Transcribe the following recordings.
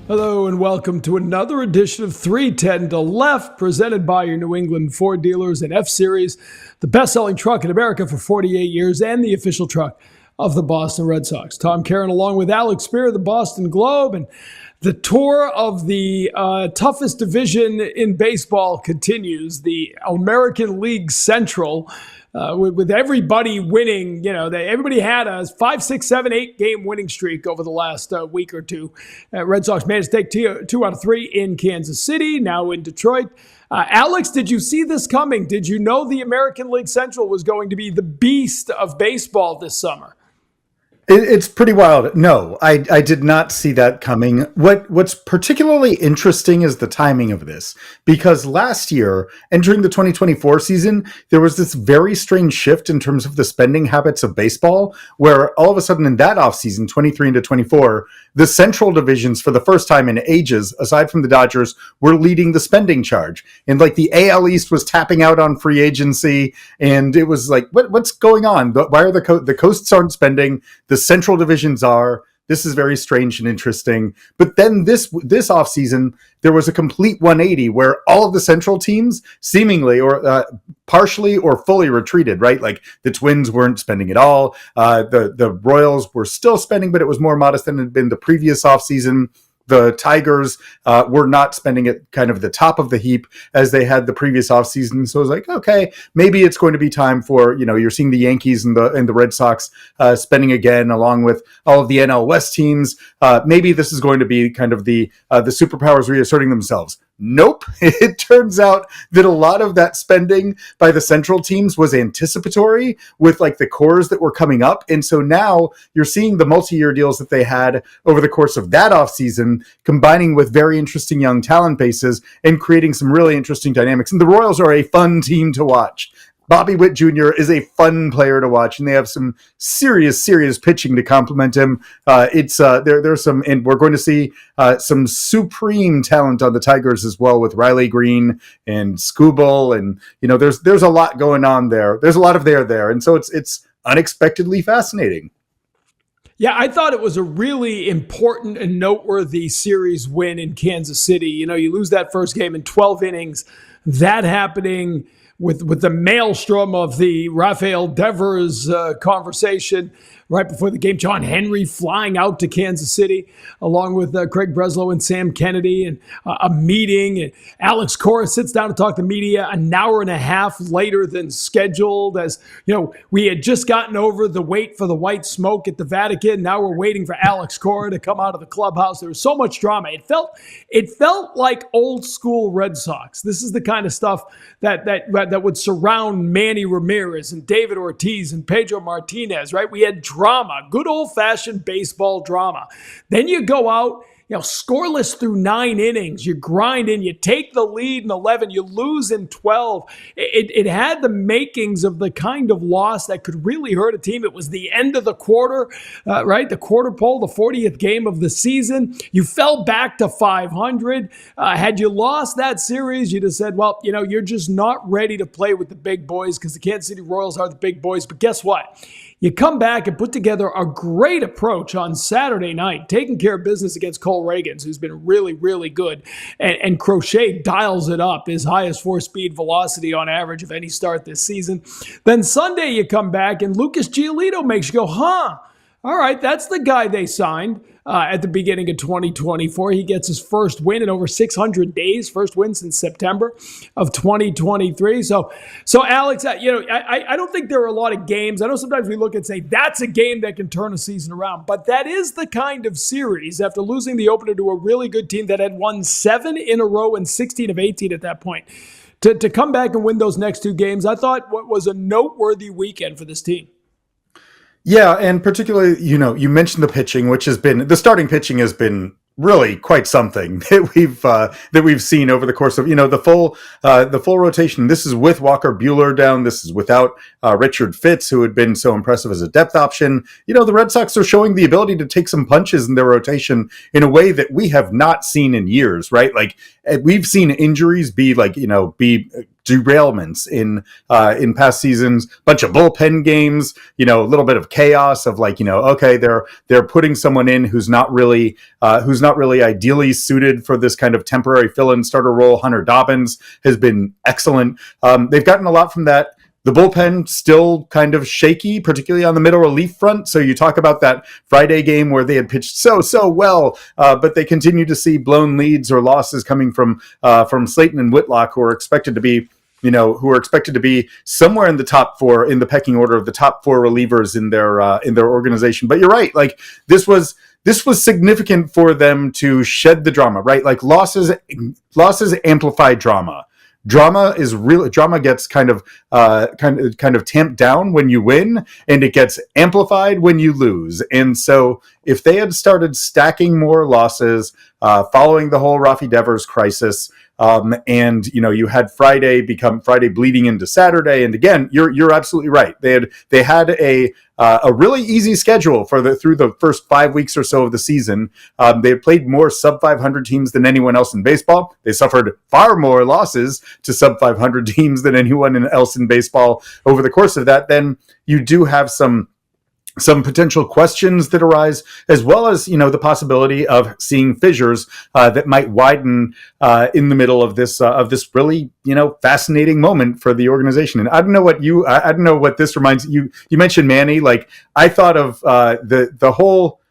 Hello and welcome to another edition of 310 to Left, presented by your New England Ford dealers and F-Series, the best-selling truck in America for 48 years and the official truck of the Boston Red Sox. Tom Caron along with Alex Speier, the Boston Globe, and the tour of the toughest division in baseball continues, the American League Central. With everybody winning, everybody had a 5, 6, 7, 8 game winning streak over the last week or two. Red Sox managed to take two out of 3 in Kansas City, now in Detroit. Alex, did you see this coming? Did you know the American League Central was going to be the beast of baseball this summer? It's pretty wild. No, I did not see that coming. What's particularly interesting is the timing of this, because last year, entering the 2024 season, there was this very strange shift in terms of the spending habits of baseball, where all of a sudden in that offseason, 23 into 24, the central divisions for the first time in ages, aside from the Dodgers, were leading the spending charge. And like the AL East was tapping out on free agency, and it was like, what's going on? Why are the coasts aren't spending? The central divisions are. This is very strange and interesting. But then this offseason, there was a complete 180 where all of the central teams seemingly or partially or fully retreated, right? Like the Twins weren't spending at all. The Royals were still spending, but it was more modest than it had been the previous offseason. The Tigers were not spending at kind of the top of the heap as they had the previous offseason. So it was like, okay, maybe it's going to be time for, you're seeing the Yankees and the Red Sox spending again, along with all of the NL West teams. Maybe this is going to be kind of the superpowers reasserting themselves. Nope. It turns out that a lot of that spending by the central teams was anticipatory with like the cores that were coming up. And so now you're seeing the multi-year deals that they had over the course of that offseason, combining with very interesting young talent bases and creating some really interesting dynamics. And the Royals are a fun team to watch. Bobby Witt Jr. is a fun player to watch, and they have some serious pitching to complement him. There's some, and we're going to see some supreme talent on the Tigers as well with Riley Green and Skubal, and there's a lot going on there. There's a lot of there, and so it's unexpectedly fascinating. Yeah, I thought it was a really important and noteworthy series win in Kansas City. You lose that first game in 12 innings. That happening with the maelstrom of the Rafael Devers conversation right before the game, John Henry flying out to Kansas City along with Craig Breslow and Sam Kennedy, and a meeting. And Alex Cora sits down to talk to media an hour and a half later than scheduled. As we had just gotten over the wait for the white smoke at the Vatican. Now we're waiting for Alex Cora to come out of the clubhouse. There was so much drama. It felt like old school Red Sox. This is the kind of stuff that would surround Manny Ramirez and David Ortiz and Pedro Martinez, right? We had drama, good old-fashioned baseball drama. Then you go out, scoreless through 9 innings. You grind in, you take the lead in 11, you lose in 12. It had the makings of the kind of loss that could really hurt a team. It was the end of the quarter, right? The quarter pole, the 40th game of the season. You fell back to 500. Had you lost that series, you'd have said, well, you're just not ready to play with the big boys because the Kansas City Royals are the big boys. But guess what? You come back and put together a great approach on Saturday night, taking care of business against Cole Reagans, who's been really, really good. And Crochet dials it up, his highest 4-speed velocity on average of any start this season. Then Sunday you come back and Lucas Giolito makes you go, all right, that's the guy they signed at the beginning of 2024. He gets his first win in over 600 days, first win since September of 2023. So Alex, I don't think there are a lot of games. I know sometimes we look and say that's a game that can turn a season around, but that is the kind of series after losing the opener to a really good team that had won 7 in a row and 16 of 18 at that point. To come back and win those next 2 games, I thought what was a noteworthy weekend for this team. Yeah, and particularly, you mentioned the pitching, which has been, the starting pitching has been really quite something that we've seen over the course of the full rotation. This is with Walker Buehler down. This is without Richard Fitz, who had been so impressive as a depth option. The Red Sox are showing the ability to take some punches in their rotation in a way that we have not seen in years, right? Like we've seen injuries be derailments in past seasons, bunch of bullpen games, a little bit of chaos of okay, they're putting someone in who's not really ideally suited for this kind of temporary fill-in starter role. Hunter Dobbins has been excellent. They've gotten a lot from that. The bullpen still kind of shaky, particularly on the middle relief front. So you talk about that Friday game where they had pitched so well, but they continue to see blown leads or losses coming from Slayton and Whitlock, who are expected to be somewhere in the top four in the pecking order of the top four relievers in their organization. But you're right, like this was significant for them to shed the drama, right? Like losses amplify drama. Drama gets kind of tamped down when you win, and it gets amplified when you lose. And so if they had started stacking more losses following the whole Rafael Devers crisis, and you had Friday become Friday bleeding into Saturday, and again, you're absolutely right. They had a really easy schedule through the first 5 weeks or so of the season. They had played more sub 500 teams than anyone else in baseball. They suffered far more losses to sub 500 teams than anyone else in baseball over the course of that. Then you do have some potential questions that arise, as well as the possibility of seeing fissures that might widen in the middle of this really fascinating moment for the organization. And I don't know what this reminds you. You mentioned Manny. Like I thought of the whole.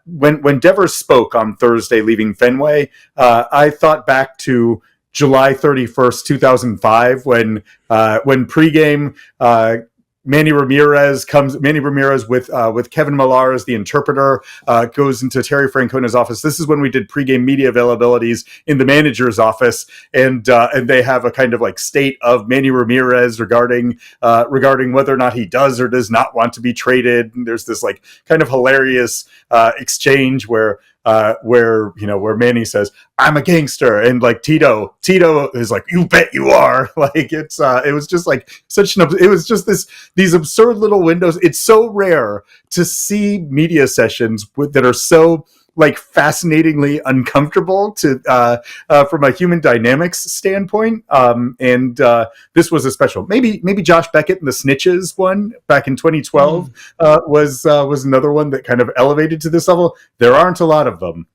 When Devers spoke on Thursday leaving Fenway, I thought back to July 31st, 2005, when pregame Manny Ramirez with Kevin Millar as the interpreter goes into Terry Francona's office. This is when we did pregame media availabilities in the manager's office, and they have a kind of like state of Manny Ramirez regarding whether or not he does or does not want to be traded. And there's this like kind of hilarious exchange where Manny says, "I'm a gangster," and like Tito is like, "You bet you are." Like it was just like it was just these absurd little windows. It's so rare to see media sessions that are so like fascinatingly uncomfortable to from a human dynamics standpoint. And this was a special. Maybe Josh Beckett and the Snitches one back in 2012 was another one that kind of elevated to this level. There aren't a lot of them.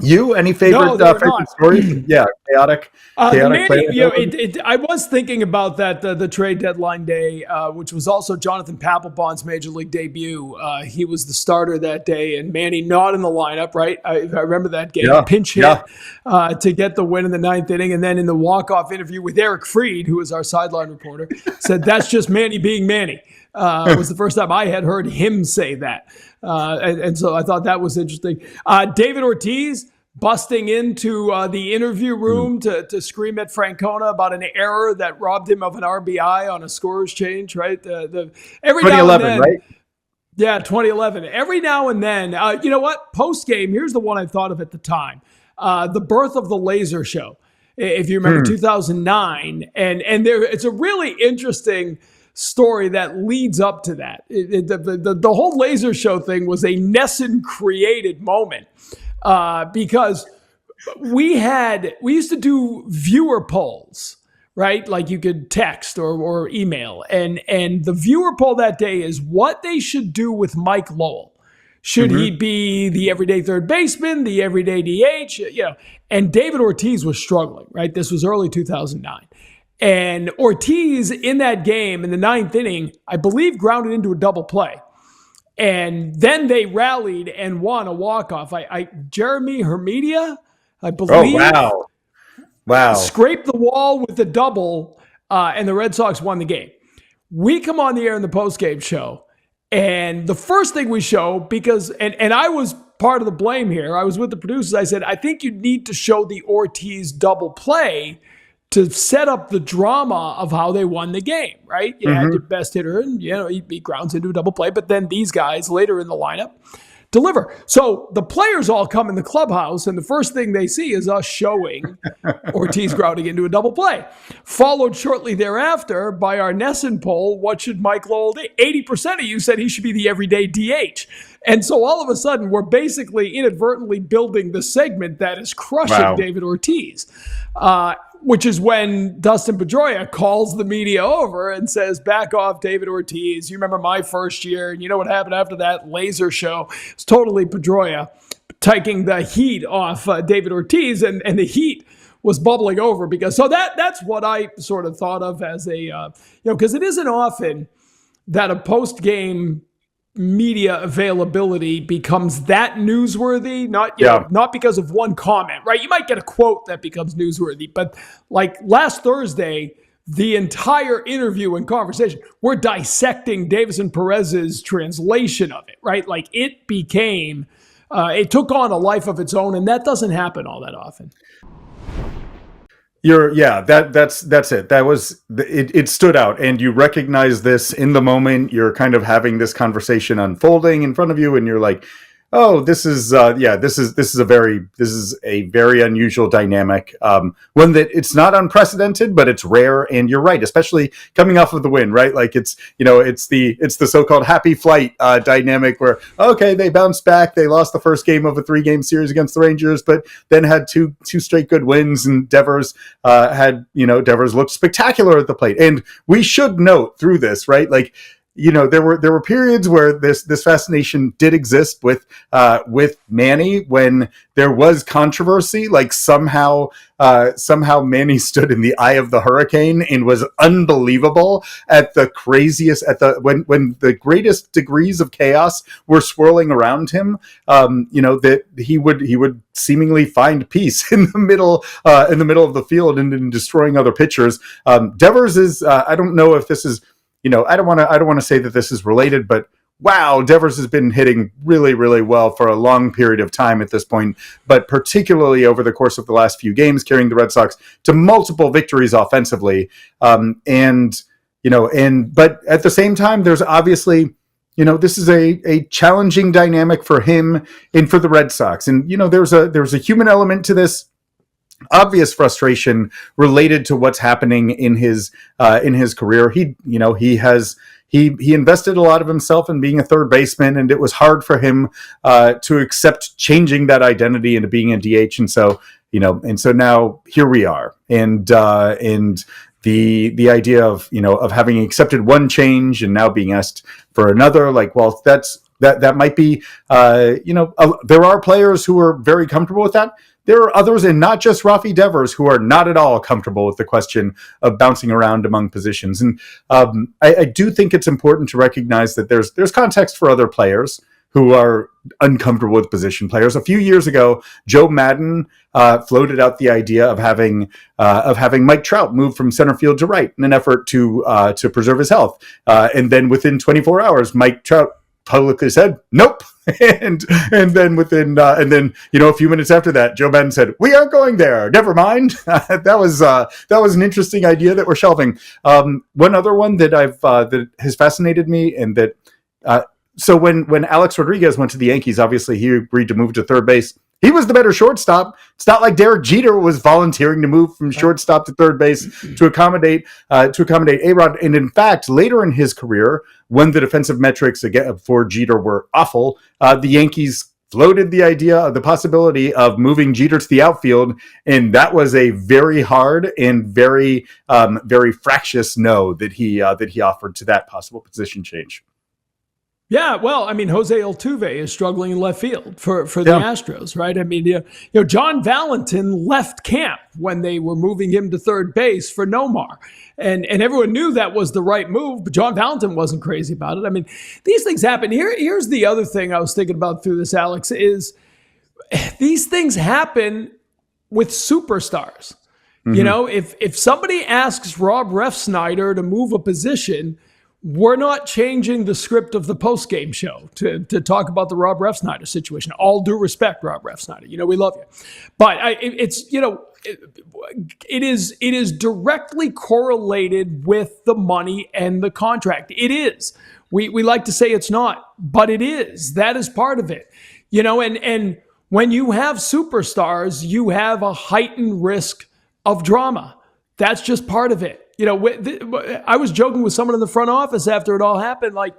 Any favorite stories? Yeah, chaotic. I was thinking about that the trade deadline day, which was also Jonathan Papelbon's major league debut. He was the starter that day, and Manny not in the lineup. Right, I remember that game. Pinch hit to get the win in the ninth inning, and then in the walk-off interview with Eric Fried, who was our sideline reporter, said that's just Manny being Manny. It was the first time I had heard him say that. And so I thought that was interesting. David Ortiz busting into the interview room to scream at Francona about an error that robbed him of an RBI on a scorer's change, right? Every 2011, now and then, right? Yeah, 2011. Every now and then, you know what? Post-game, here's the one I thought of at the time. The birth of the laser show, if you remember 2009. And there, it's a really interesting story that leads up to that. The whole laser show thing was a Nesson created moment because we used to do viewer polls, right? Like you could text or email, and the viewer poll that day is what they should do with Mike Lowell. Should he be the everyday third baseman, the everyday DH? And David Ortiz was struggling, right? This was early 2009. And Ortiz in that game in the ninth inning, I believe, grounded into a double play. And then they rallied and won a walk-off. Jeremy Hermedia, I believe. Oh, wow. Scraped the wall with the double, and the Red Sox won the game. We come on the air in the post-game show, and the first thing we show, because, and I was part of the blame here, I was with the producers, I said, I think you need to show the Ortiz double play to set up the drama of how they won the game, right? You had your best hitter, and he grounds into a double play, but then these guys later in the lineup deliver. So the players all come in the clubhouse, and the first thing they see is us showing Ortiz grounding into a double play. Followed shortly thereafter by our Nesson poll, what should Mike Lowell do? 80% of you said he should be the everyday DH. And so all of a sudden, we're basically inadvertently building the segment that is crushing David Ortiz. which is when Dustin Pedroia calls the media over and says, back off David Ortiz. You remember my first year, and you know what happened after that laser show? It's totally Pedroia taking the heat off David Ortiz, and the heat was bubbling over because that's what I sort of thought of as a, because it isn't often that a post-game media availability becomes that newsworthy, not because of one comment, right? You might get a quote that becomes newsworthy, but like last Thursday, the entire interview and conversation, we're dissecting Davison Perez's translation of it, right? Like it became, it took on a life of its own, and that doesn't happen all that often. That's it. That was it stood out, and you recognize this in the moment. You're kind of having this conversation unfolding in front of you, and you're like, oh, this is a very unusual dynamic. One that it's not unprecedented, but it's rare. And you're right, especially coming off of the win, right? Like it's the so-called happy flight dynamic where, okay, they bounced back. They lost the first game of a 3-game series against the Rangers, but then had two straight good wins. And Devers looked spectacular at the plate. And we should note through this, right? Like, there were periods where this fascination did exist with Manny when there was controversy. Like somehow Manny stood in the eye of the hurricane and was unbelievable at the craziest when the greatest degrees of chaos were swirling around him. That he would seemingly find peace in the middle of the field and in destroying other pitchers. Devers is I don't know if this is. I don't want to say that this is related, but wow, Devers has been hitting really, really well for a long period of time at this point, but particularly over the course of the last few games, carrying the Red Sox to multiple victories offensively. But at the same time, there's obviously, this is a challenging dynamic for him and for the Red Sox. And, there's a human element to this. Obvious frustration related to what's happening in his career. He invested a lot of himself in being a third baseman, and it was hard for him to accept changing that identity into being a DH. And so now here we are, and the idea of having accepted one change and now being asked for another, like, well, that might be there are players who are very comfortable with that. There are others, and not just Rafi Devers, who are not at all comfortable with the question of bouncing around among positions. And I do think it's important to recognize that there's context for other players who are uncomfortable with position players. A few years ago, Joe Madden floated out the idea of having Mike Trout move from center field to right in an effort to preserve his health. And then within 24 hours, Mike Trout publicly said, nope. and then a few minutes after that, Joe Madden said, we aren't going there. Never mind. That was an interesting idea that we're shelving. One other one that that has fascinated me, and that so when Alex Rodriguez went to the Yankees, obviously he agreed to move to third base. He was the better shortstop. It's not like Derek Jeter was volunteering to move from shortstop to third base to accommodate A-Rod. And in fact, later in his career, when the defensive metrics again for Jeter were awful, the Yankees floated the possibility of moving Jeter to the outfield, and that was a very hard and very fractious no that he offered to that possible position change. Yeah, well, I mean, Jose Altuve is struggling in left field for the Astros, right? I mean, John Valentin left camp when they were moving him to third base for Nomar. And everyone knew that was the right move, but John Valentin wasn't crazy about it. I mean, these things happen. Here's the other thing I was thinking about through this, Alex, is these things happen with superstars. Mm-hmm. If somebody asks Rob Refsnyder to move a position, we're not changing the script of the post-game show to talk about the Rob Refsnyder situation. All due respect, Rob Refsnyder. We love you. But it is directly correlated with the money and the contract. It is. We like to say it's not, but it is. That is part of it. And when you have superstars, you have a heightened risk of drama. That's just part of it. I was joking with someone in the front office after it all happened. Like,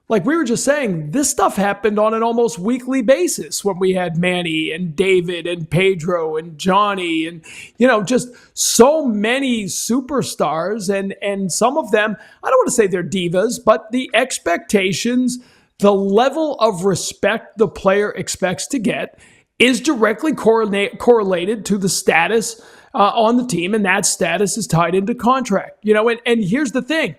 like we were just saying, this stuff happened on an almost weekly basis when we had Manny and David and Pedro and Johnny and, just so many superstars and some of them, I don't want to say they're divas, but the expectations, the level of respect the player expects to get is directly correlated to the status on the team, and that status is tied into contract. And here's the thing.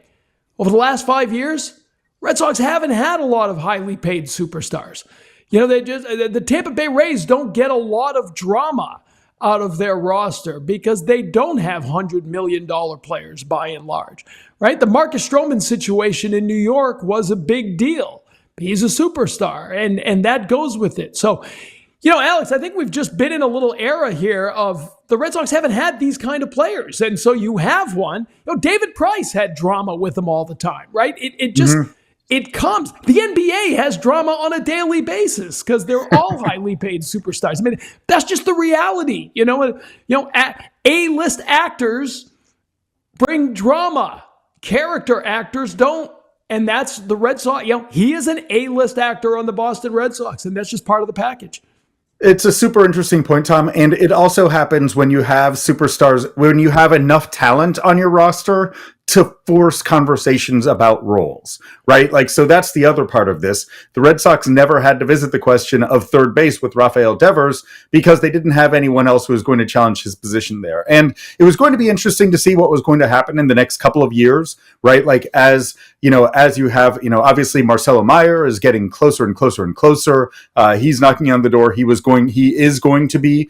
Over the last 5 years, Red Sox haven't had a lot of highly paid superstars. The Tampa Bay Rays don't get a lot of drama out of their roster because they don't have $100 million players by and large, right? The Marcus Stroman situation in New York was a big deal. He's a superstar, and that goes with it. So, Alex, I think we've just been in a little era here of the Red Sox haven't had these kind of players. And so you have one. David Price had drama with them all the time, right? It just... Mm-hmm. It comes. The NBA has drama on a daily basis because they're all highly paid superstars. I mean, that's just the reality. A-list actors bring drama. Character actors don't. And that's the Red Sox. He is an A-list actor on the Boston Red Sox, and that's just part of the package. It's a super interesting point, Tom. And it also happens when you have superstars, when you have enough talent on your roster to force conversations about roles, right? Like, so that's the other part of this. The Red Sox never had to visit the question of third base with Rafael Devers because they didn't have anyone else who was going to challenge his position there. And it was going to be interesting to see what was going to happen in the next couple of years, right? Like, as you have, obviously Marcelo Meyer is getting closer and closer and closer. He's knocking on the door. He is going to be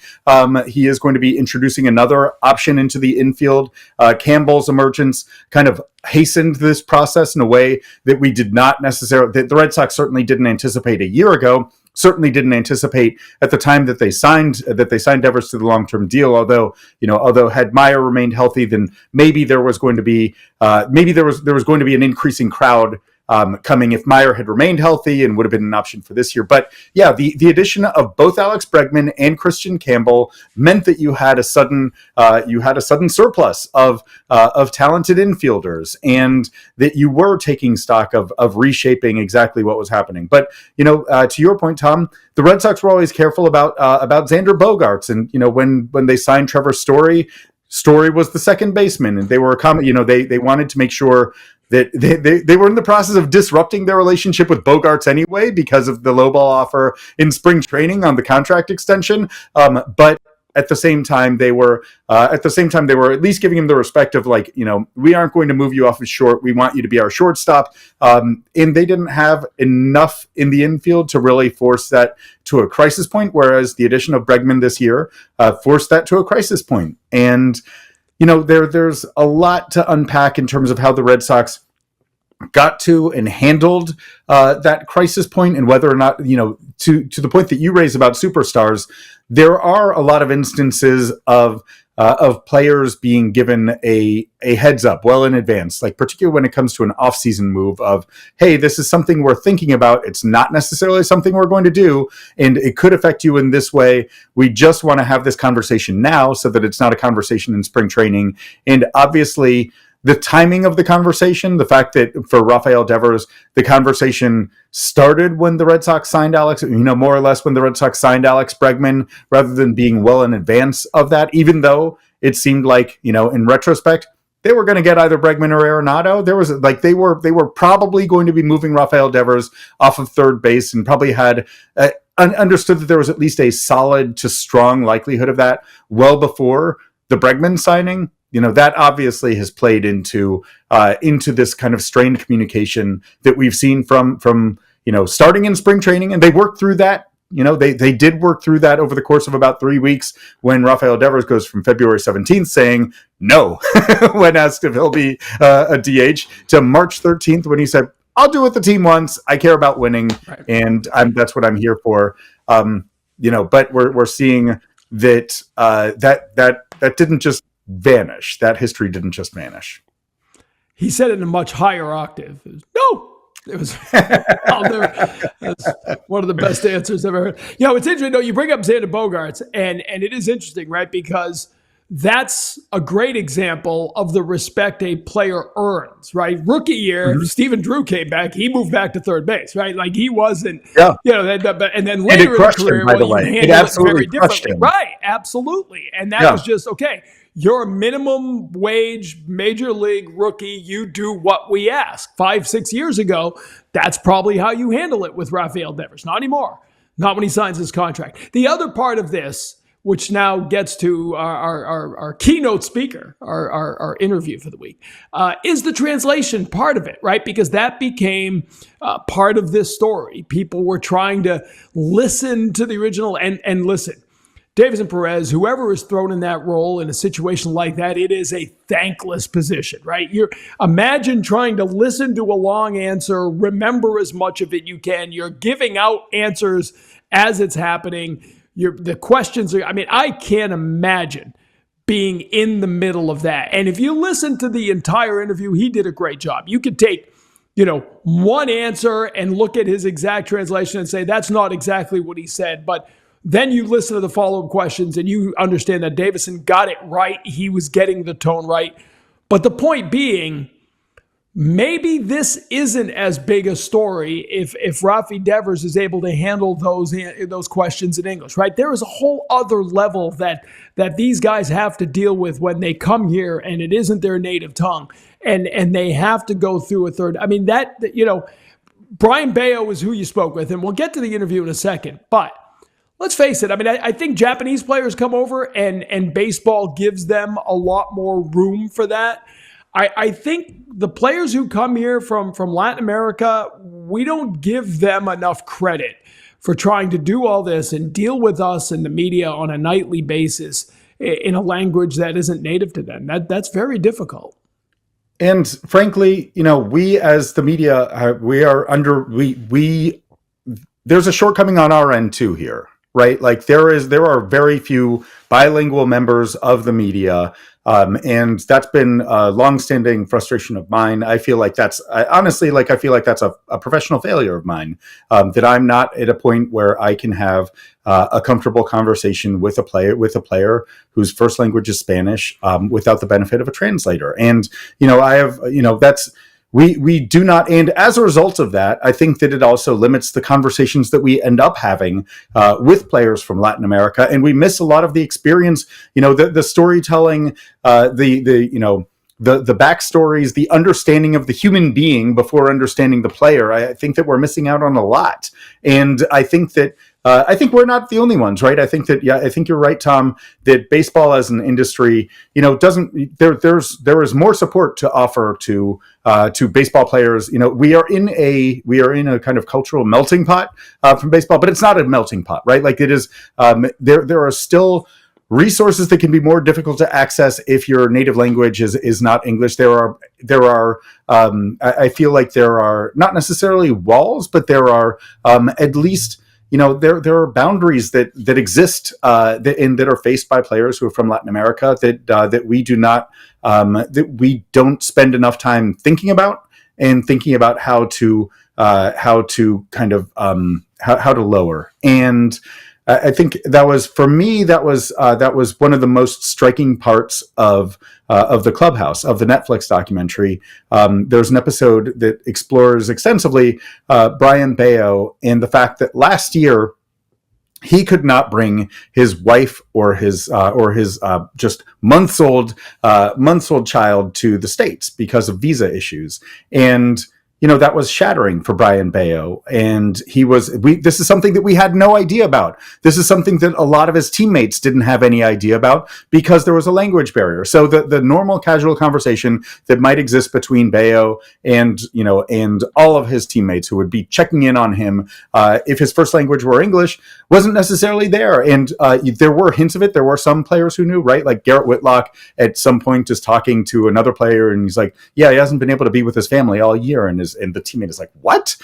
introducing another option into the infield. Campbell's emergence kind of hastened this process in a way that we did not necessarily, that the Red Sox certainly didn't anticipate a year ago, certainly didn't anticipate at the time that they signed Devers to the long-term deal. Although had Meyer remained healthy, then maybe there was going to be an increasing crowd coming if Meyer had remained healthy and would have been an option for this year. But yeah, the addition of both Alex Bregman and Christian Campbell meant that you had a sudden surplus of talented infielders, and that you were taking stock of reshaping exactly what was happening. But to your point, Tom, the Red Sox were always careful about Xander Bogaerts, and when they signed Trevor Story was the second baseman, and they were they wanted to make sure that they were in the process of disrupting their relationship with Bogaerts anyway because of the lowball offer in spring training on the contract extension. But at the same time, they were at least giving him the respect of we aren't going to move you off of short. We want you to be our shortstop. And they didn't have enough in the infield to really force that to a crisis point, whereas the addition of Bregman this year forced that to a crisis point. And there's a lot to unpack in terms of how the Red Sox got to and handled that crisis point, and whether or not, to the point that you raised about superstars, there are a lot of instances of players being given a heads up well in advance, like particularly when it comes to an off-season move of, hey, this is something we're thinking about. It's not necessarily something we're going to do, and it could affect you in this way. We just want to have this conversation now so that it's not a conversation in spring training. And obviously, the timing of the conversation, the fact that for Rafael Devers, the conversation started when the Red Sox signed more or less when the Red Sox signed Alex Bregman, rather than being well in advance of that, even though it seemed like, in retrospect, they were going to get either Bregman or Arenado. There was they were probably going to be moving Rafael Devers off of third base, and probably had understood that there was at least a solid to strong likelihood of that well before the Bregman signing. That obviously has played into this kind of strained communication that we've seen from starting in spring training, and they worked through that. They did work through that over the course of about 3 weeks, when Rafael Devers goes from February 17th saying no when asked if he'll be a DH, to March 13th when he said, I'll do what the team wants. I care about winning, right, and that's what I'm here for. But we're seeing that that didn't just vanish. That history didn't just vanish. He said it in a much higher octave. It was that's one of the best answers I've ever heard. It's interesting. You bring up Xander Bogaerts, and it is interesting, right? Because that's a great example of the respect a player earns, right? Rookie year, Stephen Drew came back. He moved back to third base, right? Like he wasn't, Yeah. and then later in the career, by the way, you it handle it absolutely very differently. him. Right, absolutely. And that was just, okay, you're a minimum wage major league rookie. You do what we ask. 5-6 years ago, that's probably how you handle it with Rafael Devers. Not anymore. Not when he signs his contract. The other part of this, which now gets to our keynote speaker, our interview for the week, is the translation part of it, right? Because that became part of this story. People were trying to listen to the original and listen. Davis and Perez, whoever is thrown in that role in a situation like that, it is a thankless position, right? Imagine trying to listen to a long answer, remember as much of it you can. You're giving out answers as it's happening. The questions are, I can't imagine being in the middle of that. And if you listen to the entire interview, he did a great job. You could take, one answer and look at his exact translation and say, that's not exactly what he said. But then you listen to the follow-up questions and you understand that Davison got it right. He was getting the tone right. But the point being, maybe this isn't as big a story if Rafi Devers is able to handle those questions in English, right? There is a whole other level that these guys have to deal with when they come here and it isn't their native tongue and they have to go through a third. Brayan Bello is who you spoke with, and we'll get to the interview in a second, but let's face it. I think Japanese players come over and baseball gives them a lot more room for that. I think the players who come here from Latin America, we don't give them enough credit for trying to do all this and deal with us and the media on a nightly basis in a language that isn't native to them. That's very difficult. And frankly, we as the media, there's a shortcoming on our end too here, right? Like there are very few bilingual members of the media. And that's been a longstanding frustration of mine. I feel like that's a professional failure of mine, that I'm not at a point where I can have a comfortable conversation with a player whose first language is Spanish, without the benefit of a translator. And, we do not. And as a result of that, I think that it also limits the conversations that we end up having with players from Latin America. And we miss a lot of the experience, the storytelling, the backstories, the understanding of the human being before understanding the player. I think that we're missing out on a lot. And I think that I think we're not the only ones, right? I think you're right, Tom, that baseball as an industry, there is more support to offer to baseball players. We are in a kind of cultural melting pot from baseball, but it's not a melting pot, right? Like it is, there are still resources that can be more difficult to access if your native language is not English. There are I feel like there are not necessarily walls, but there are at least, there are boundaries that exist that are faced by players who are from Latin America that we do not that we don't spend enough time thinking about how to kind of how to lower. And I think that was, for me, that was one of the most striking parts of the Clubhouse, of the Netflix documentary. There's an episode that explores extensively Brayan Bello and the fact that last year he could not bring his wife or his just months old child to the States because of visa issues. And that was shattering for Brayan Bello. And this is something that we had no idea about. This is something that a lot of his teammates didn't have any idea about because there was a language barrier. So the normal casual conversation that might exist between Bello and all of his teammates who would be checking in on him, if his first language were English, wasn't necessarily there. And there were hints of it. There were some players who knew, right? Like Garrett Whitlock at some point is talking to another player and he's like, yeah, he hasn't been able to be with his family all year. And the teammate is like, what?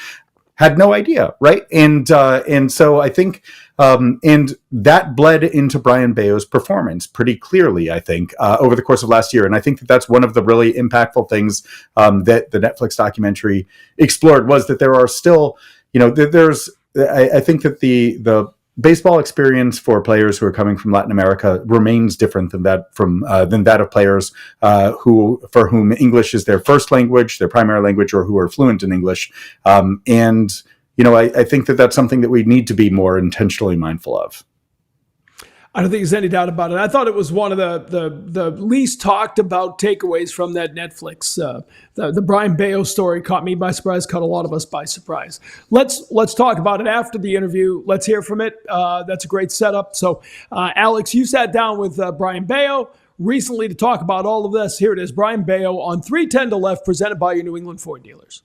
Had no idea, right? And so I think, and that bled into Brayan Bello's performance pretty clearly, I think, over the course of last year. And I think that that's one of the really impactful things that the Netflix documentary explored, was that there are still, I think that baseball experience for players who are coming from Latin America remains different than that of players for whom English is their first language, their primary language, or who are fluent in English. And I think that that's something that we need to be more intentionally mindful of. I don't think there's any doubt about it. I thought it was one of the least talked about takeaways from that Netflix. The Brayan Bello story caught me by surprise, caught a lot of us by surprise. Let's talk about it after the interview. Let's hear from it. That's a great setup. So, Alex, you sat down with Brayan Bello recently to talk about all of this. Here it is, Brayan Bello on 310 to Left, presented by your New England Ford dealers.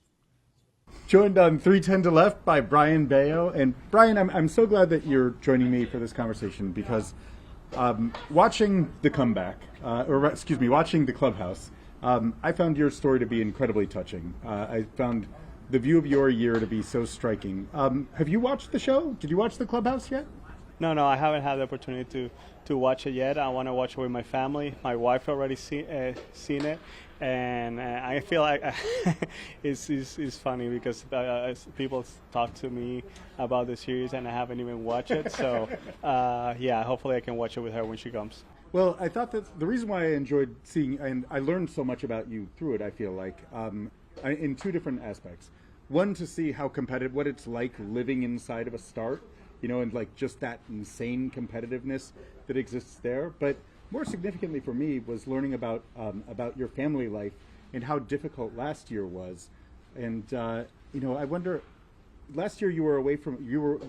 Joined on 310 to Left by Brayan Bello. And Brayan, I'm so glad that you're joining me for this conversation because watching the comeback, watching the Clubhouse, I found your story to be incredibly touching. I found the view of your year to be so striking. Have you watched the show? Did you watch the Clubhouse yet? No, I haven't had the opportunity to watch it yet. I want to watch it with my family. My wife already seen it. And I feel like it's funny because people talk to me about the series and I haven't even watched it. So, hopefully I can watch it with her when she comes. Well, I thought that the reason why I enjoyed seeing, and I learned so much about you through it, I feel like, in two different aspects. One, to see how competitive, what it's like living inside of a start, and like just that insane competitiveness that exists there. But more significantly for me was learning about your family life and how difficult last year was. And I wonder, last year you were away from you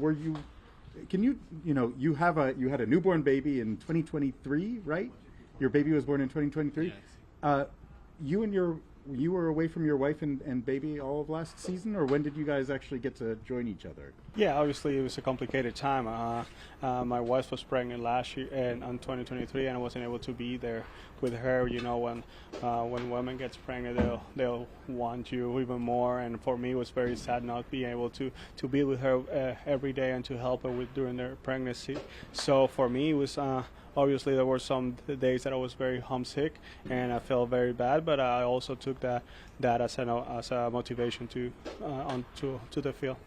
had a newborn baby in 2023, right? Your baby was born in 2023. Yes. You were away from your wife and baby all of last season, or when did you guys actually get to join each other? Yeah, obviously it was a complicated time. My wife was pregnant last year in 2023, and I wasn't able to be there with her. When women gets pregnant, they'll want you even more. And for me, it was very sad not being able to be with her every day and to help her during their pregnancy. So for me, it was. Obviously, there were some days that I was very homesick and I felt very bad, but I also took that as a motivation to the field.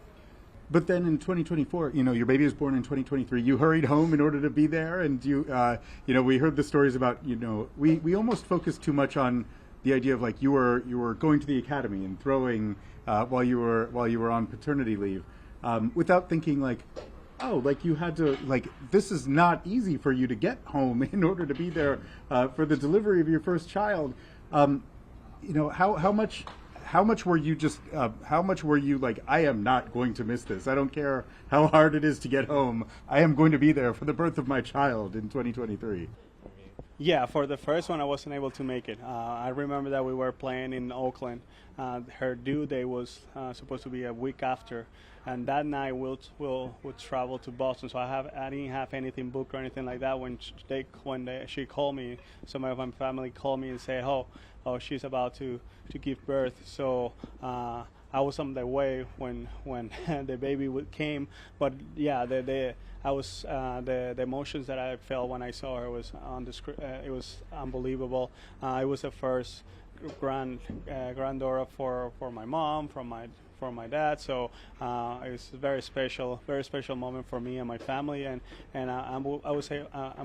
But then in 2024, your baby was born in 2023. You hurried home in order to be there, and we heard the stories about we almost focused too much on the idea of like you were going to the academy and throwing while you were on paternity leave, without thinking like. Oh, like you had to, like, this is not easy for you to get home in order to be there for the delivery of your first child. How much were you like, I am not going to miss this. I don't care how hard it is to get home. I am going to be there for the birth of my child in 2023. Yeah, for the first one, I wasn't able to make it. I remember that we were playing in Oakland. Her due date was supposed to be a week after, and that night we'll travel to Boston. So I didn't have anything booked or anything like that. When she called me, some of my family called me and said, "Oh, she's about to give birth." So I was on the way when the baby came. But yeah, the emotions that I felt when I saw her was it was unbelievable. It was the first granddaughter for my mom, from my dad. So it was a very special moment for me and my family. And I'm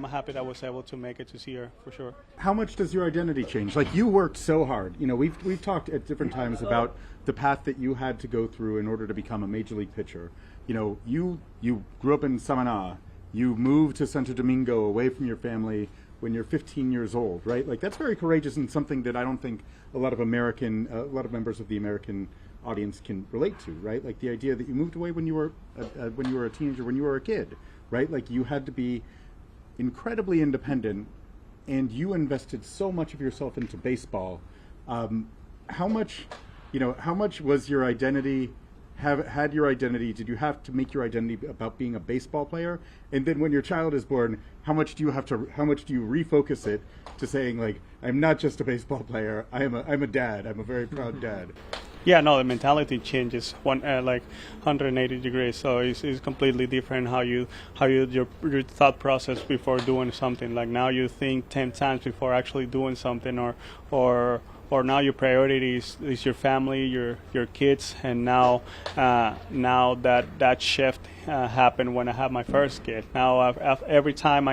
happy that I was able to make it to see her for sure. How much does your identity change? Like, you worked so hard. We've talked at different times about the path that you had to go through in order to become a major league pitcher. You grew up in Samaná. You moved to Santo Domingo away from your family when you're 15 years old, right? Like, that's very courageous and something that I don't think a lot of members of the American audience can relate to, right? Like, the idea that you moved away when you were a teenager, when you were a kid, right? Like, you had to be incredibly independent, and you invested so much of yourself into baseball. How much was your identity? Had your identity? Did you have to make your identity about being a baseball player? And then when your child is born, how much do you refocus it to saying, like, I'm not just a baseball player. I'm a dad. I'm a very proud dad. Yeah, no, the mentality changes 180 degrees. So it's completely different your thought process before doing something. Like, now you think 10 times before actually doing something, or or now your priority is your family, your kids, and now that shift happened when I had my first kid. Now every time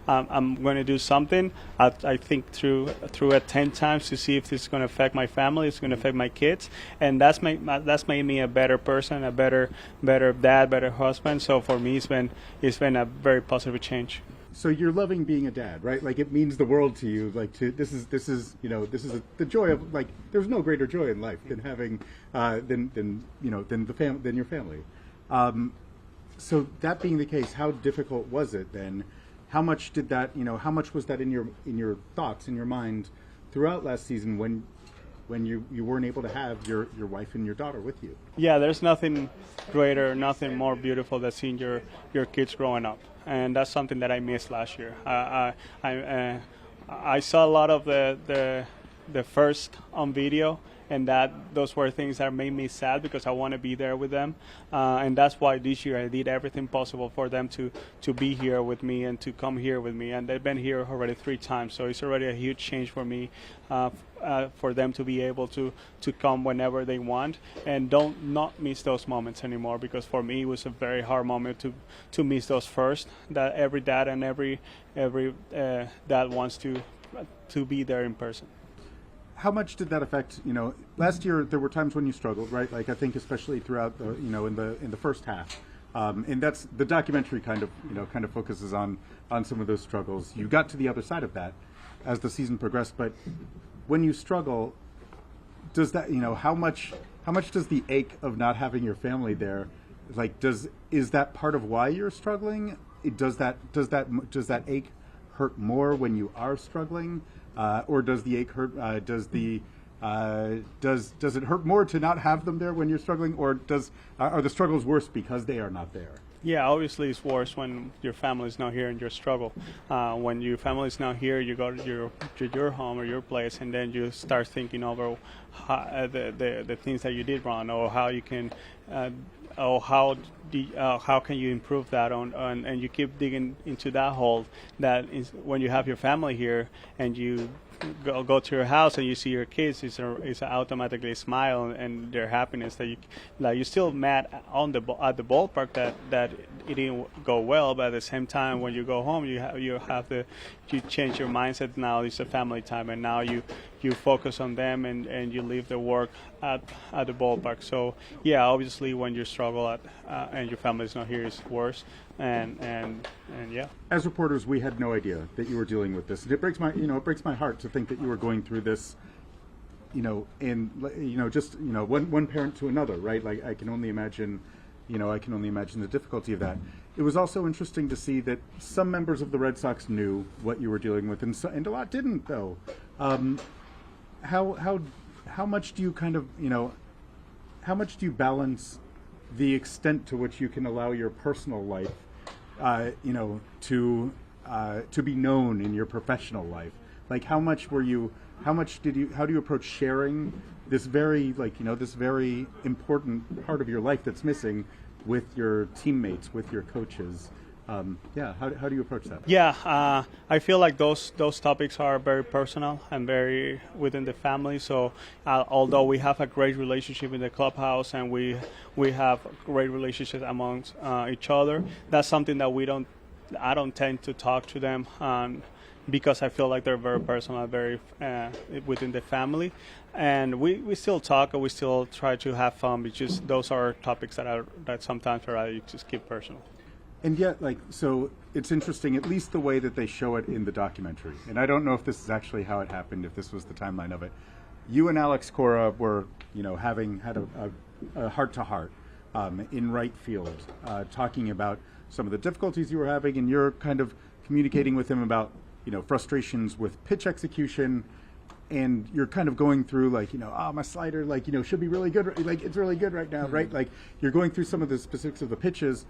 I'm going to do something, I think through it 10 times to see if this is going to affect my family, it's going to affect my kids, and that's made me a better person, a better dad, better husband. So for me, it's been a very positive change. So you're loving being a dad, right? Like, it means the world to you. Like, this is the joy of, like, there's no greater joy in life than having than your family. So that being the case, how difficult was it then? How much was that in your thoughts, in your mind throughout last season when you weren't able to have your wife and your daughter with you? Yeah, there's nothing greater, nothing more beautiful than seeing your kids growing up, and that's something that I missed last year. I saw a lot of the first on video, and those were things that made me sad because I want to be there with them, and that's why this year I did everything possible for them to be here with me and to come here with me, and they've been here already 3 times, so it's already a huge change for me, for them to be able to come whenever they want and not miss those moments anymore, because for me it was a very hard moment to miss those first, that every dad and every dad wants to be there in person. How much did that affect, last year there were times when you struggled, right? Like, I think especially throughout the, in the first half. And that's the documentary kind of focuses on some of those struggles. You got to the other side of that as the season progressed, but when you struggle, does that, how much does the ache of not having your family there, like, is that part of why you're struggling? Does that ache hurt more when you are struggling? Or does the ache hurt? Does it hurt more to not have them there when you're struggling, or are the struggles worse because they are not there? Yeah, obviously it's worse when your family is not here and you struggle. When your family is not here, you go to your home or your place, and then you start thinking over the things that you did wrong, or how you can, or how can you improve that and you keep digging into that hole. That is when you have your family here and you go to your house and you see your kids, it's automatically a smile and their happiness that you're still mad at the ballpark that it didn't go well, but at the same time when you go home you change your mindset. Now it's a family time, and now you focus on them and you leave the work at the ballpark. So yeah, obviously when you struggle and your family's not here, it's worse. And yeah. As reporters, we had no idea that you were dealing with this. It breaks my heart to think that you were going through this, one parent to another, right? Like, I can only imagine the difficulty of that. It was also interesting to see that some members of the Red Sox knew what you were dealing with, and a lot didn't, though. How much do you how much do you balance the extent to which you can allow your personal life, to be known in your professional life? Like, how do you approach sharing this very, this very important part of your life that's missing with your teammates, with your coaches? How do you approach that? Yeah, I feel like those topics are very personal and very within the family. So although we have a great relationship in the clubhouse and we have great relationships amongst each other, that's something that I don't tend to talk to them because I feel like they're very personal, very within the family. And we still talk and we still try to have fun, because those are topics that sometimes I rather just keep personal. And yet, so it's interesting, at least the way that they show it in the documentary. And I don't know if this is actually how it happened, if this was the timeline of it. You and Alex Cora were, had a heart-to-heart in right field, talking about some of the difficulties you were having, and you're kind of communicating with him about, frustrations with pitch execution, and you're kind of going through my slider, should be really good, it's really good right now, right? Like, you're going through some of the specifics of the pitches.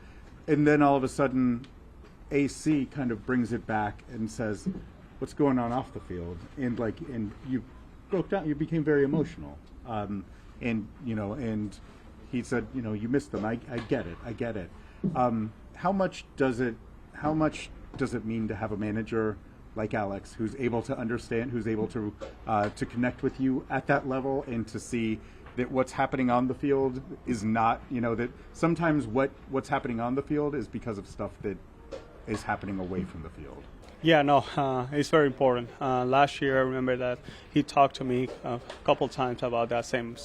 And then all of a sudden, AC kind of brings it back and says, "What's going on off the field?" And you broke down. You became very emotional. And he said, "You missed them. I get it. How much does it mean to have a manager like Alex, who's able to understand, who's able to connect with you at that level, and to see that what's happening on the field is not, that sometimes what's happening on the field is because of stuff that is happening away from the field. Yeah, no, it's very important. Last year, I remember that he talked to me a couple times about that same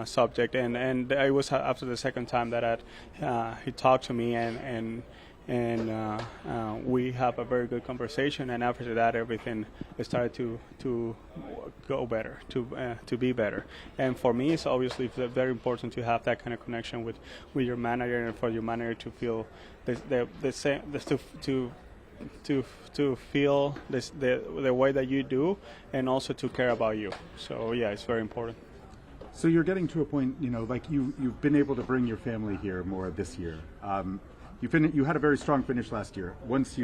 subject, and it was after the second time that he talked to me, and we have a very good conversation. And after that, everything started to go better, to be better. And for me, it's obviously very important to have that kind of connection with your manager, and for your manager to feel the same, to feel the way that you do, and also to care about you. So yeah, it's very important. So you're getting to a point, like you've been able to bring your family here more this year. You had a very strong finish last year. Once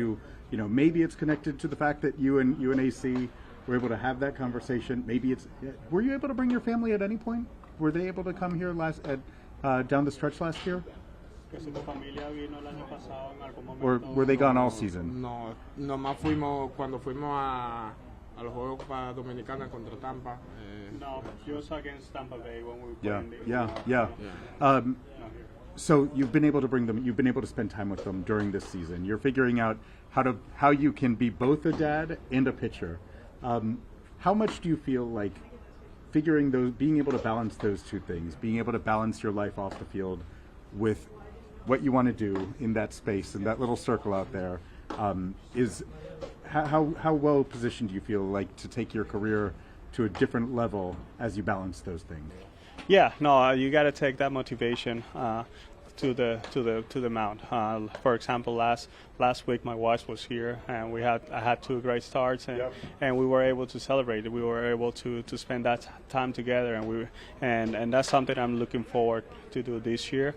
maybe it's connected to the fact that you and AC were able to have that conversation. Maybe were you able to bring your family at any point? Were they able to come here down the stretch last year? Or were they gone all season? No, nomás fuimos cuando fuimos a los juegos para Dominicana contra Tampa. No, just against Tampa Bay when we were playing. Yeah. So you've been able to bring them. You've been able to spend time with them during this season. You're figuring out how you can be both a dad and a pitcher. How much do you feel like being able to balance those two things, being able to balance your life off the field with what you want to do in that space, in that little circle out there, is how well positioned do you feel like to take your career to a different level as you balance those things? Yeah, no, you got to take that motivation to the mound. For example, last week my wife was here, and I had two great starts, and we were able to celebrate. We were able to spend that time together, and that's something I'm looking forward to do this year.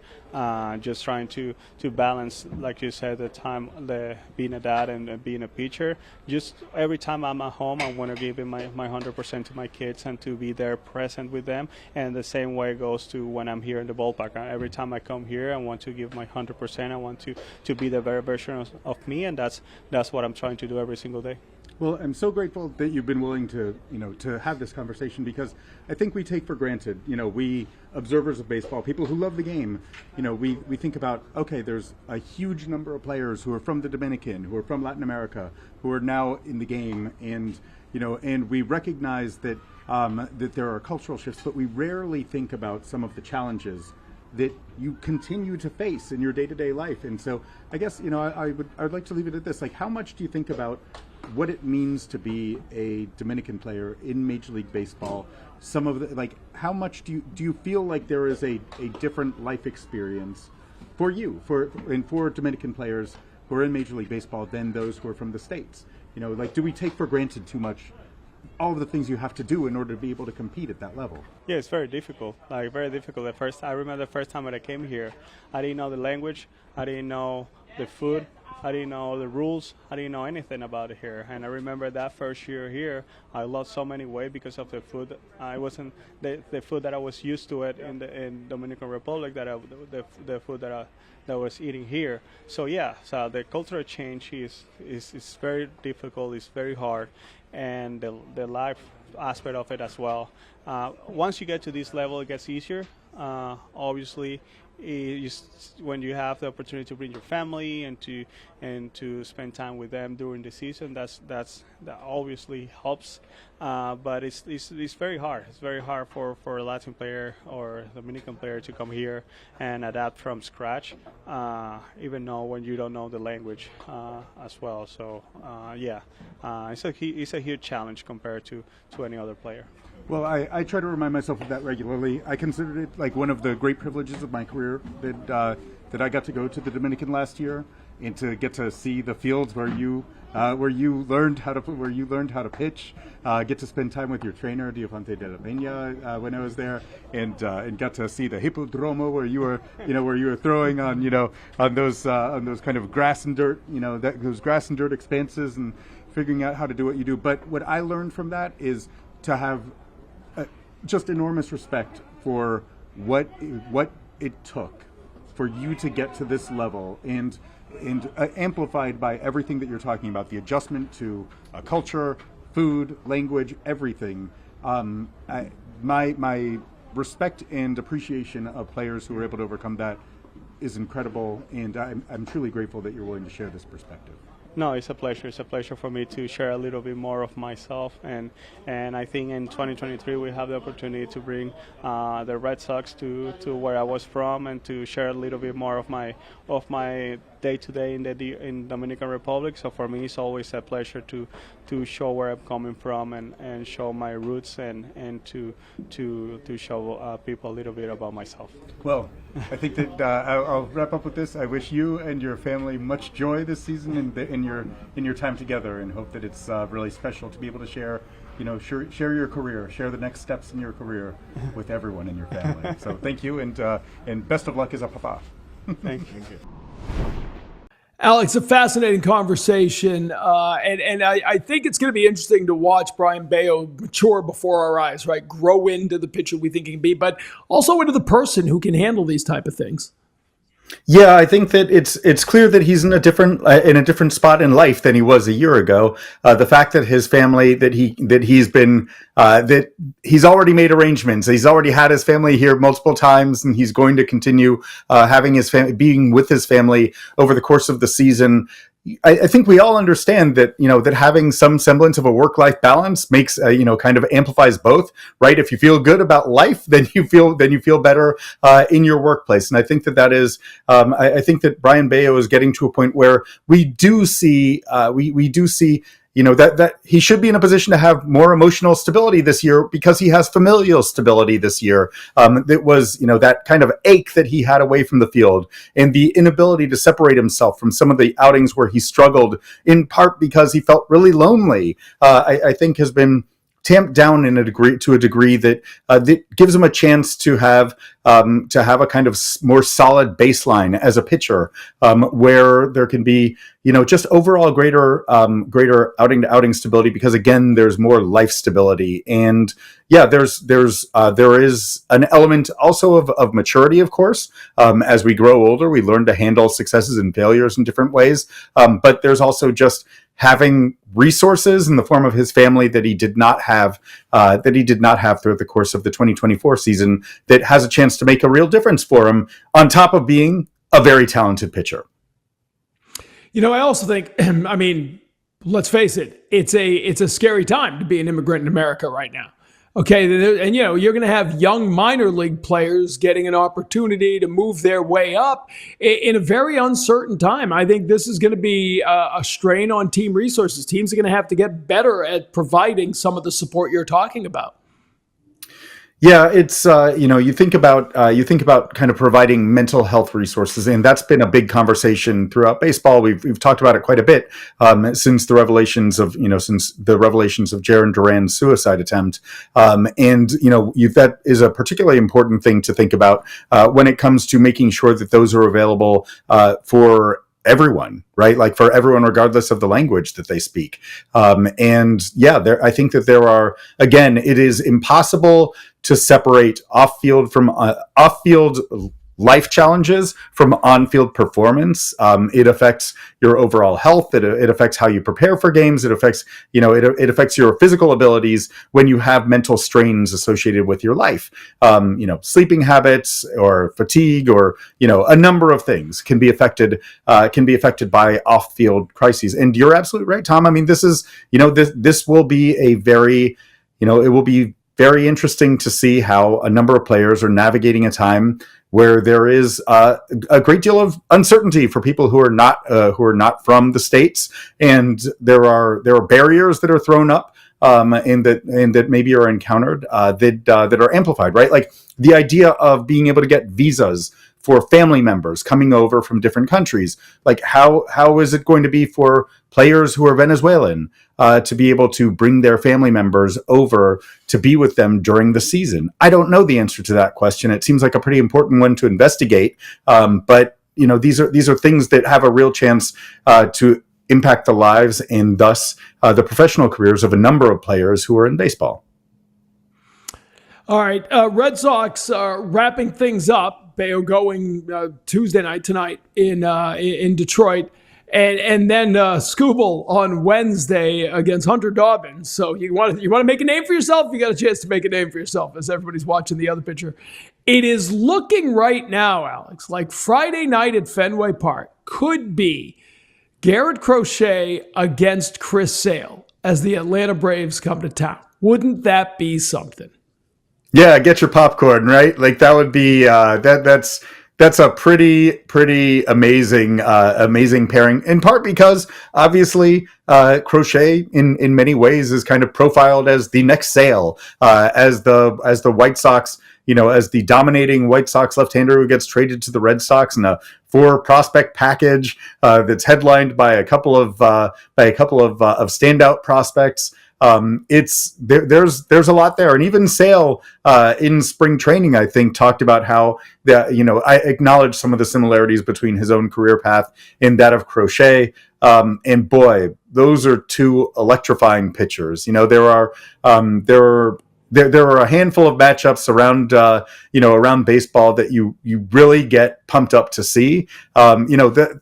Just trying to balance, like you said, the being a dad and being a pitcher. Just every time I'm at home, I want to give my 100% to my kids and to be there present with them. And the same way goes to when I'm here in the ballpark. Every time I come here, I want to give my 100%. I want to be the very version of me, and that's what I'm trying to do every single day. Well, I'm so grateful that you've been willing to have this conversation, because I think we take for granted, we observers of baseball, people who love the game, we think about, okay, there's a huge number of players who are from the Dominican, who are from Latin America, who are now in the game, and we recognize that that there are cultural shifts, but we rarely think about some of the challenges that you continue to face in your day-to-day life. And so I guess, I'd like to leave it at this. Like, how much do you think about what it means to be a Dominican player in Major League Baseball? Some of the, how much do you feel like there is a different life experience for you, for Dominican players who are in Major League Baseball than those who are from the States? Do we take for granted too much all of the things you have to do in order to be able to compete at that level? Yeah, it's very difficult. Very difficult. I remember the first time when I came here, I didn't know the language, I didn't know the food, I didn't know the rules, I didn't know anything about it here. And I remember that first year here, I lost so many weight because of the food. I wasn't the food that I was used to in Dominican Republic, the food that I was eating here. So yeah, so the cultural change is very difficult. It's very hard, and the life aspect of it as well. Once you get to this level, it gets easier. Obviously, when you have the opportunity to bring your family and to spend time with them during the season, that obviously helps. But it's very hard. It's very hard for a Latin player or Dominican player to come here and adapt from scratch, even though when you don't know the language as well. So it's a huge challenge compared to any other player. Well, I try to remind myself of that regularly. I considered it like one of the great privileges of my career that I got to go to the Dominican last year and to get to see the fields where you learned how to pitch, get to spend time with your trainer Diofante de la Peña when I was there, and got to see the hippodromo where you were throwing on those kind of grass and dirt, those grass and dirt expanses, and figuring out how to do what you do. But what I learned from that is to have just enormous respect for what it took for you to get to this level, and and amplified by everything that you're talking about, the adjustment to culture, food, language, everything. My respect and appreciation of players who are able to overcome that is incredible, and I'm truly grateful that you're willing to share this perspective. No, it's a pleasure. It's a pleasure for me to share a little bit more of myself, and I think in 2023 we have the opportunity to bring the Red Sox to where I was from, and to share a little bit more of my day-to-day in Dominican Republic. So for me, it's always a pleasure to show where I'm coming from, and show my roots, and to show people a little bit about myself. Well, I think that I'll wrap up with this. I wish you and your family much joy this season in your time together, and hope that it's really special to be able to share your career, share the next steps in your career with everyone in your family. So thank you, and best of luck as a papa. Thank you. Alex, a fascinating conversation, and I think it's going to be interesting to watch Brayan Bello mature before our eyes, right? Grow into the pitcher we think he can be, but also into the person who can handle these type of things. Yeah, I think that it's clear that he's in a different spot in life than he was a year ago. The fact that his family, that he's already made arrangements, he's already had his family here multiple times, and he's going to continue having his being with his family over the course of the season. I think we all understand that, that having some semblance of a work-life balance makes, kind of amplifies both, right? If you feel good about life, then you feel better in your workplace. And I think that is, I think that Brayan Bello is getting to a point where we do see, that he should be in a position to have more emotional stability this year, because he has familial stability this year. That was, that kind of ache that he had away from the field, and the inability to separate himself from some of the outings where he struggled, in part because he felt really lonely, I think has been tamped down to a degree that gives him a chance to have a kind of more solid baseline as a pitcher, where there can be, just overall greater outing to outing stability, because again, there's more life stability. And yeah, there is an element also of maturity, of course. As we grow older, we learn to handle successes and failures in different ways. But there's also just having resources in the form of his family that he did not have throughout the course of the 2024 season, that has a chance to make a real difference for him, on top of being a very talented pitcher. I also think, let's face it, it's a scary time to be an immigrant in America right now. Okay, and you're going to have young minor league players getting an opportunity to move their way up in a very uncertain time. I think this is going to be a strain on team resources. Teams are going to have to get better at providing some of the support you're talking about. Yeah, it's you think about kind of providing mental health resources, and that's been a big conversation throughout baseball. We've talked about it quite a bit since the revelations of Jarren Duran's suicide attempt, and that is a particularly important thing to think about when it comes to making sure that those are available for everyone, right? Like for everyone, regardless of the language that they speak. And yeah, I think that there are, again, it is impossible to separate off-field life challenges from on-field performance. It affects your overall health. It affects how you prepare for games. It affects, it affects your physical abilities when you have mental strains associated with your life. Sleeping habits or fatigue, or, a number of things can be affected by off-field crises. And you're absolutely right, Tom. This is, this will be a very, it will be very interesting to see how a number of players are navigating a time where there is a great deal of uncertainty for people who are not from the States, and there are barriers that are thrown up and that maybe are encountered that are amplified, right? Like the idea of being able to get visas for family members coming over from different countries. Like how is it going to be for players who are Venezuelan to be able to bring their family members over to be with them during the season? I don't know the answer to that question. It seems like a pretty important one to investigate. But these are things that have a real chance to impact the lives and thus the professional careers of a number of players who are in baseball. All right, Red Sox wrapping things up. Bello going Tuesday night tonight in Detroit, and then Scooble on Wednesday against Hunter Dobbins. So you want to make a name for yourself. You got a chance to make a name for yourself as everybody's watching the other pitcher. It is looking right now, Alex, like Friday night at Fenway Park could be Garrett Crochet against Chris Sale as the Atlanta Braves come to town. Wouldn't that be something? Yeah, get your popcorn, right? Like that would be that's a pretty amazing pairing. In part because obviously Crochet in many ways is kind of profiled as the next Sale, as the White Sox, as the dominating White Sox left-hander who gets traded to the Red Sox in a 4 prospect package that's headlined by a couple of standout prospects. There's a lot there, and even Sale in spring training, I think, talked about how I acknowledge some of the similarities between his own career path and that of Crochet. And boy, those are 2 electrifying pitchers. There are a handful of matchups around baseball that you really get pumped up to see. The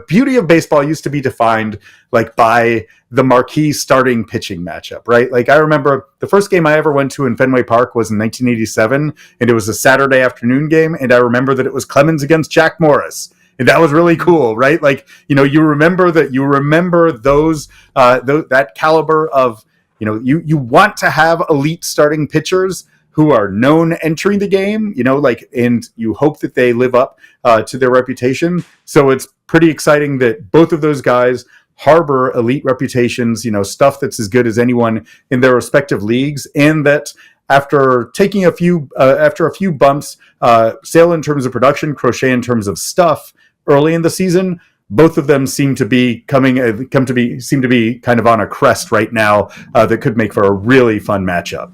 beauty of baseball used to be defined like by the marquee starting pitching matchup, right? Like I remember the first game I ever went to in Fenway Park was in 1987, and it was a Saturday afternoon game, and I remember that it was Clemens against Jack Morris. And that was really cool, right? Like, you remember those that caliber of, you want to have elite starting pitchers who are known entering the game, and you hope that they live up to their reputation. So it's pretty exciting that both of those guys harbor elite reputations, stuff that's as good as anyone in their respective leagues, and that after taking a few bumps, Sale in terms of production, Crochet in terms of stuff early in the season, both of them seem to be kind of on a crest right now that could make for a really fun matchup.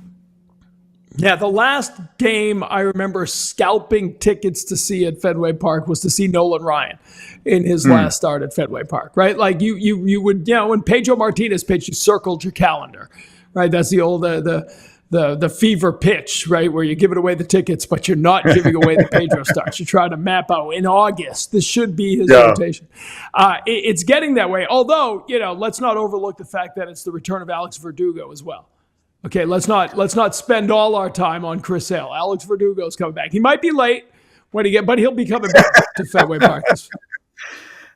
Yeah, the last game I remember scalping tickets to see at Fenway Park was to see Nolan Ryan in his last start at Fenway Park, right? Like you would, when Pedro Martinez pitched, you circled your calendar, right? That's the old the fever pitch, right? Where you're giving away the tickets, but you're not giving away the Pedro starts. You're trying to map out in August. This should be his rotation. It's getting that way. Although, let's not overlook the fact that it's the return of Alex Verdugo as well. Okay, let's not spend all our time on Chris Sale. Alex Verdugo is coming back. He might be late but he'll be coming back to Fenway Park.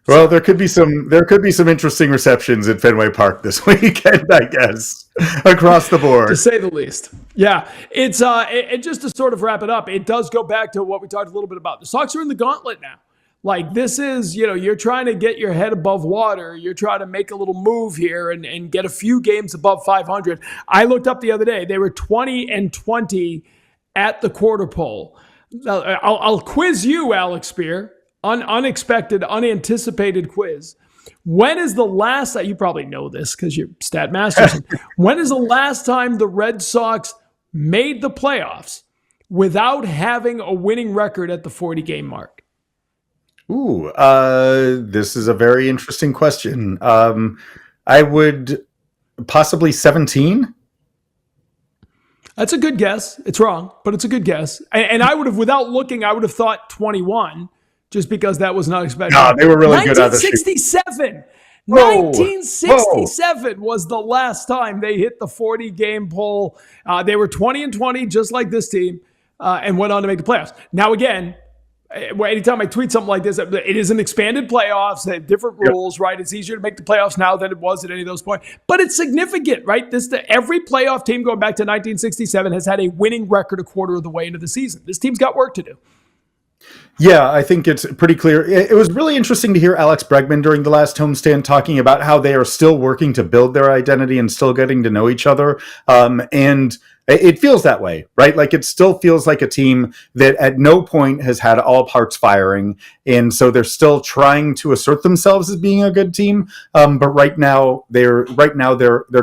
Well, there could be some interesting receptions at Fenway Park this weekend, I guess, across the board, to say the least. Yeah, it's just to sort of wrap it up. It does go back to what we talked a little bit about. The Sox are in the gauntlet now. Like this is, you're trying to get your head above water. You're trying to make a little move here and get a few games above 500. I looked up the other day. They were 20-20 at the quarter pole. I'll quiz you, Alex Speier. Unexpected, unanticipated quiz. When is the last, you probably know this because you're stat masters. When is the last time the Red Sox made the playoffs without having a winning record at the 40-game mark? Ooh, this is a very interesting question. I would possibly 17. That's a good guess. It's wrong, but it's a good guess. And I would have, without looking, I would have thought 21, just because that was not expected. No, they were really good at 1967. 1967 was the last time they hit the 40-game pole. They were 20-20, just like this team, and went on to make the playoffs. Now, again, anytime I tweet something like this, it is an expanded playoffs. They have different rules, right? It's easier to make the playoffs now than it was at any of those points. But it's significant, right? Every playoff team going back to 1967 has had a winning record a quarter of the way into the season. This team's got work to do. Yeah, I think it's pretty clear. It was really interesting to hear Alex Bregman during the last homestand talking about how they are still working to build their identity and still getting to know each other. And it feels that way, right? Like it still feels like a team that at no point has had all parts firing. And so they're still trying to assert themselves as being a good team. But right now they're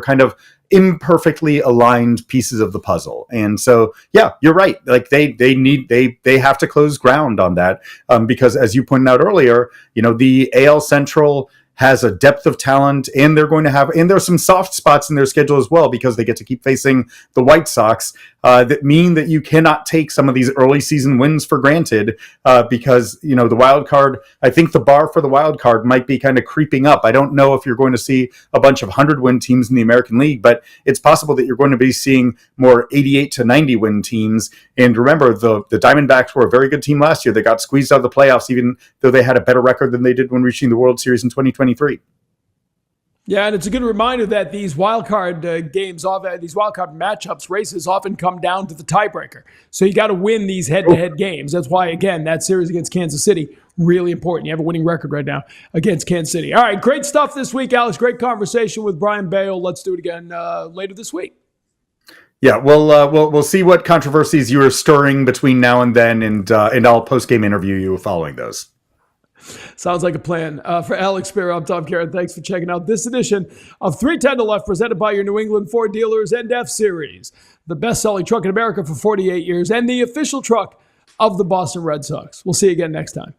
kind of imperfectly aligned pieces of the puzzle. And so, yeah, you're right. Like they have to close ground on that. Because as you pointed out earlier, the AL Central has a depth of talent, and they're going to have, and there's some soft spots in their schedule as well because they get to keep facing the White Sox that mean that you cannot take some of these early season wins for granted because, you know, the wild card, I think the bar for the wild card might be kind of creeping up. I don't know if you're going to see a bunch of 100-win teams in the American League, but it's possible that you're going to be seeing more 88 to 90-win teams. And remember, the Diamondbacks were a very good team last year. They got squeezed out of the playoffs, even though they had a better record than they did when reaching the World Series in 2023. Yeah, and it's a good reminder that these wildcard games, these wildcard matchups, races often come down to the tiebreaker. So you got to win these head-to-head games. That's why, again, that series against Kansas City, really important. You have a winning record right now against Kansas City. All right, great stuff this week, Alex. Great conversation with Brayan Bello. Let's do it again later this week. Yeah, we'll see what controversies you are stirring between now and then, and I'll post-game interview you following those. Sounds like a plan. For Alex Speier, I'm Tom Garrett. Thanks for checking out this edition of 310 to Left, presented by your New England Ford dealers and F-Series, the best-selling truck in America for 48 years and the official truck of the Boston Red Sox. We'll see you again next time.